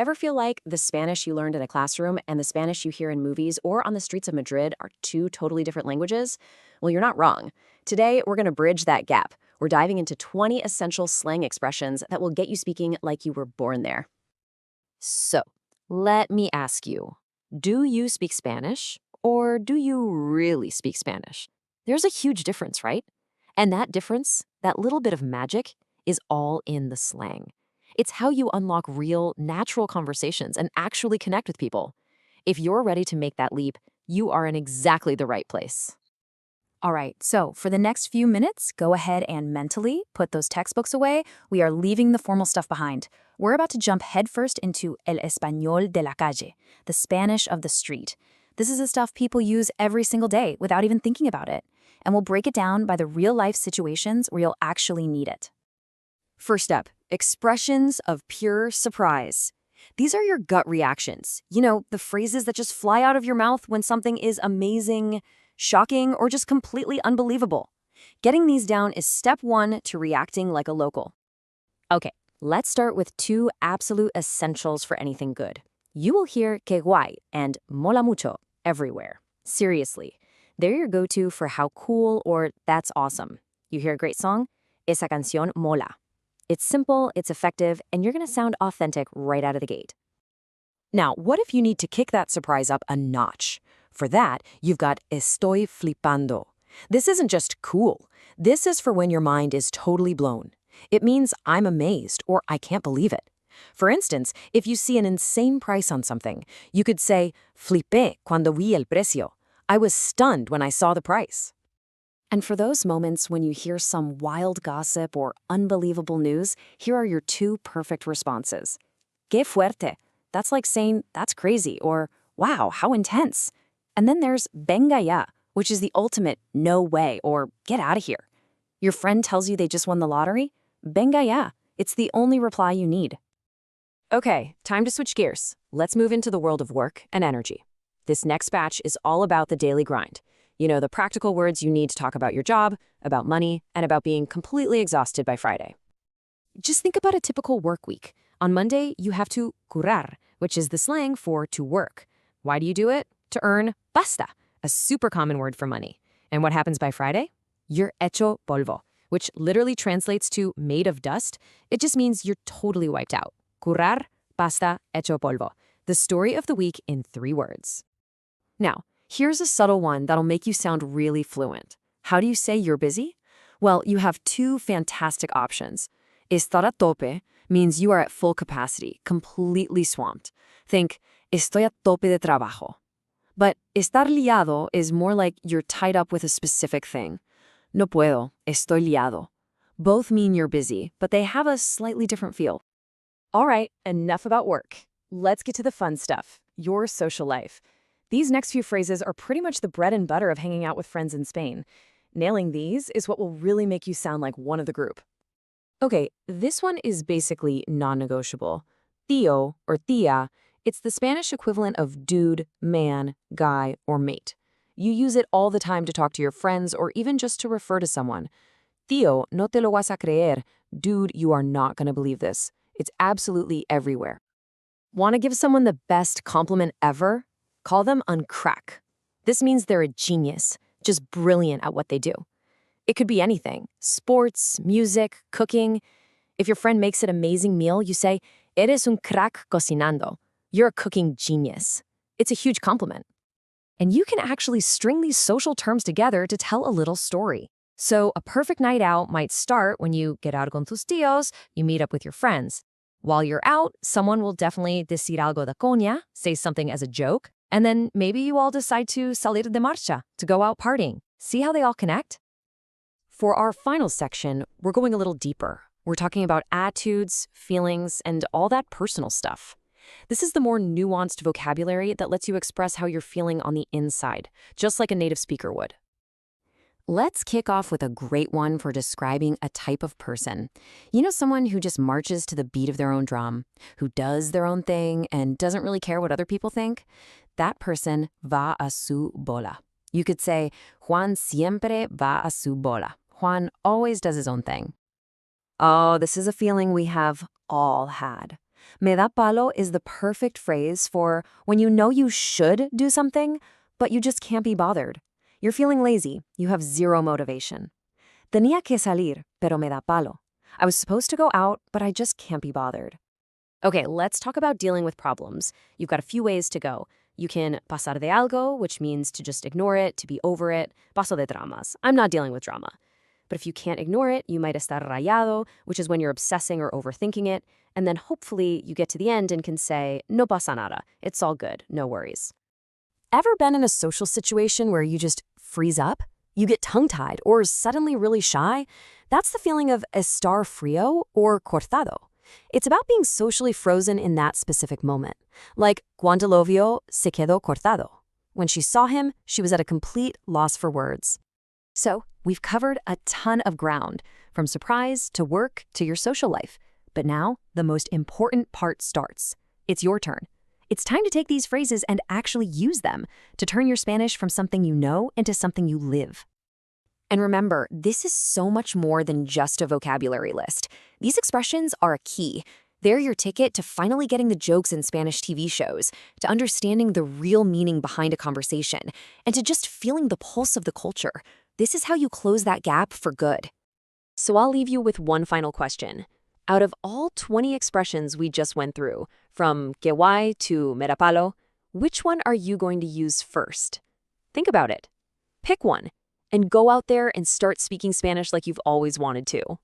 Ever feel like the Spanish you learned in a classroom and the Spanish you hear in movies or on the streets of Madrid are two totally different languages? Well, you're not wrong. Today, we're going to bridge that gap. We're diving into 20 essential slang expressions that will get you speaking like you were born there. So, let me ask you, do you speak Spanish or do you really speak Spanish? There's a huge difference, right? And that difference, that little bit of magic, is all in the slang. It's how you unlock real, natural conversations and actually connect with people. If you're ready to make that leap, you are in exactly the right place. All right, so for the next few minutes, go ahead and mentally put those textbooks away. We are leaving the formal stuff behind. We're about to jump headfirst into el español de la calle, the Spanish of the street. This is the stuff people use every single day without even thinking about it. And we'll break it down by the real-life situations where you'll actually need it. First up, expressions of pure surprise. These are your gut reactions. You know, the phrases that just fly out of your mouth when something is amazing, shocking, or just completely unbelievable. Getting these down is step one to reacting like a local. Okay, let's start with two absolute essentials for anything good. You will hear que guay and mola mucho everywhere. Seriously, they're your go-to for how cool or that's awesome. You hear a great song? Esa canción mola. It's simple, it's effective, and you're going to sound authentic right out of the gate. Now, what if you need to kick that surprise up a notch? For that, you've got estoy flipando. This isn't just cool. This is for when your mind is totally blown. It means I'm amazed or I can't believe it. For instance, if you see an insane price on something, you could say, flipé cuando vi el precio. I was stunned when I saw the price. And for those moments when you hear some wild gossip or unbelievable news, here are your two perfect responses. Qué fuerte. That's like saying, that's crazy, or wow, how intense. And then there's venga ya, which is the ultimate no way, or get out of here. Your friend tells you they just won the lottery? Venga ya. It's the only reply you need. Okay, time to switch gears. Let's move into the world of work and energy. This next batch is all about the daily grind. You know, the practical words you need to talk about your job, about money, and about being completely exhausted by Friday. Just think about a typical work week. On Monday, you have to currar, which is the slang for to work. Why do you do it? To earn pasta, a super common word for money. And what happens by Friday? You're hecho polvo, which literally translates to made of dust. It just means you're totally wiped out. Currar, pasta, hecho polvo. The story of the week in 3 words. Now, here's a subtle one that'll make you sound really fluent. How do you say you're busy? Well, you have 2 fantastic options. Estar a tope means you are at full capacity, completely swamped. Think, estoy a tope de trabajo. But estar liado is more like you're tied up with a specific thing. No puedo, estoy liado. Both mean you're busy, but they have a slightly different feel. All right, enough about work. Let's get to the fun stuff, your social life. These next few phrases are pretty much the bread and butter of hanging out with friends in Spain. Nailing these is what will really make you sound like one of the group. Okay, this one is basically non-negotiable. Tío or tía, it's the Spanish equivalent of dude, man, guy, or mate. You use it all the time to talk to your friends or even just to refer to someone. Tío, no te lo vas a creer. Dude, you are not going to believe this. It's absolutely everywhere. Want to give someone the best compliment ever? Call them on crack. This means they're a genius, just brilliant at what they do. It could be anything, sports, music, cooking. If your friend makes an amazing meal, you say, eres un crack cocinando. You're a cooking genius. It's a huge compliment. And you can actually string these social terms together to tell a little story. So a perfect night out might start when you get out con tus tíos, you meet up with your friends. While you're out, someone will definitely decir algo de coña, say something as a joke, and then maybe you all decide to salir de marcha, to go out partying. See how they all connect? For our final section, we're going a little deeper. We're talking about attitudes, feelings, and all that personal stuff. This is the more nuanced vocabulary that lets you express how you're feeling on the inside, just like a native speaker would. Let's kick off with a great one for describing a type of person. You know, someone who just marches to the beat of their own drum, who does their own thing and doesn't really care what other people think? That person va a su bola. You could say, Juan siempre va a su bola. Juan always does his own thing. Oh, this is a feeling we have all had. Me da palo is the perfect phrase for when you know you should do something, but you just can't be bothered. You're feeling lazy, you have zero motivation. Tenía que salir, pero me da palo. I was supposed to go out, but I just can't be bothered. Okay, let's talk about dealing with problems. You've got a few ways to go. You can pasar de algo, which means to just ignore it, to be over it. Paso de dramas. I'm not dealing with drama. But if you can't ignore it, you might estar rayado, which is when you're obsessing or overthinking it. And then hopefully you get to the end and can say, no pasa nada. It's all good. No worries. Ever been in a social situation where you just freeze up? You get tongue-tied or suddenly really shy? That's the feeling of estar frío or cortado. It's about being socially frozen in that specific moment. Like, cuando lo vio, se quedó cortado. When she saw him, she was at a complete loss for words. So, we've covered a ton of ground, from surprise to work to your social life. But now, the most important part starts. It's your turn. It's time to take these phrases and actually use them to turn your Spanish from something you know into something you live. And remember, this is so much more than just a vocabulary list. These expressions are a key. They're your ticket to finally getting the jokes in Spanish TV shows, to understanding the real meaning behind a conversation, and to just feeling the pulse of the culture. This is how you close that gap for good. So I'll leave you with one final question. Out of all 20 expressions we just went through, from que guay to me da palo, which one are you going to use first? Think about it. Pick one, and go out there and start speaking Spanish like you've always wanted to.